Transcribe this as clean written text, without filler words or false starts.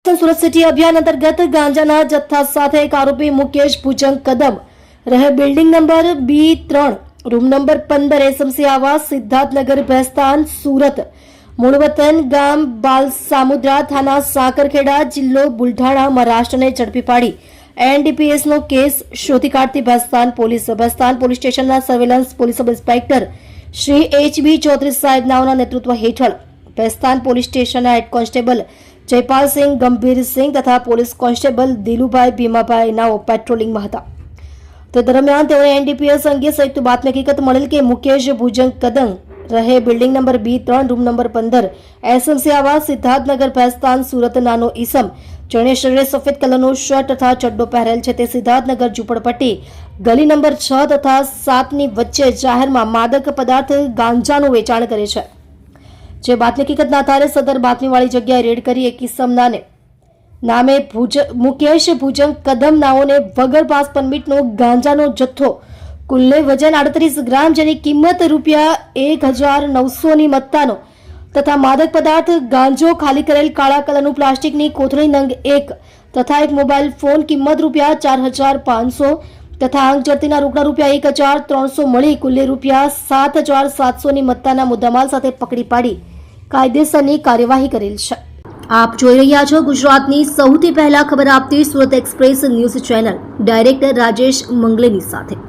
Surat city અભિયાન અંતર્ગત ગાંજાના જથ્થા સાથે એક આરોપી મુકેશ ભુજંગ કદમ રહે building number B3 room number 15 SMC આવાસ સિદ્ધાર્થનગર ભેસ્તાન સુરત મૂળ વતન ગામ બાલસામુદ્રા થાના સાકરખેડા જિલ્લો બુલઢાણા મહારાષ્ટ્રને ઝડપી પાડી એનડીપીએસ નો કેસ શોધી કાઢતી ભેસ્તાન પોલીસ સ્ટેશનના surveillance police sub inspector Shri HB Chaudhary સાહેબ નાઓના નેતૃત્વ હેઠળ ભેસ્તાન પોલીસ સ્ટેશનના હેડ કોન્સ્ટેબલ જયપાલસિંહ ગંભીરસિંહ તથા પોલીસ કોન્સ્ટેબલ દિલુભાઈ ભીમાભાઈ નાઓ પેટ્રોલિંગમાં હતા। તે દરમિયાન તેઓને એનડીપીએસ અંગે સંયુક્ત બાતમી હકીકત મળેલ કે મુકેશ ભુજંગ કદમ રહે building number B3 room number 15 SMC આવાસ સિદ્ધાર્થનગર ભેસ્તાન સુરત નાનો ઈસમ જેણે શરીરે સફેદ કલરનો શર્ટ તથા ચડ્ડો પહેરેલ છે તે સિદ્ધાર્થનગર ઝૂંપડપટ્ટી ગલી નંબર 6 તથા 7 ની વચ્ચે જાહેરમાં માદક પદાર્થ ગાંજાનું વેચાણ કરે છે। જે બાતમી હકીકતના આધારે સદર બાતમીવાળી જગ્યાએ રેડ કરી એક ઇસમના નામે મુકેશ ભુજંગ કદમ નાઓને વગર પાસ પરમિટનો ગાંજાનો જથ્થો કુલ્લે વજન 38 ગ્રામ જેની કિંમત ₹1900 ની મત્તાનો તથા માદક પદાર્થ ગાંજો ખાલી કરેલ કાળા કલરનું પ્લાસ્ટિકની કોથળી નંગ 1 તથા એક મોબાઈલ ફોન કિંમત ₹4500 તથા અંક જડતીના રોકડા ₹1300 મળી કુલ્લે ₹7700 ની મત્તાના મુદ્દામાલ સાથે પકડી પાડી કાયદેસરની કાર્યવાહી કરેલ છે। આપ જોઈ રહ્યા છો ગુજરાતની સૌથી પહેલા ખબર આપતી Surat express news channel director Rajesh મંગલેની સાથે।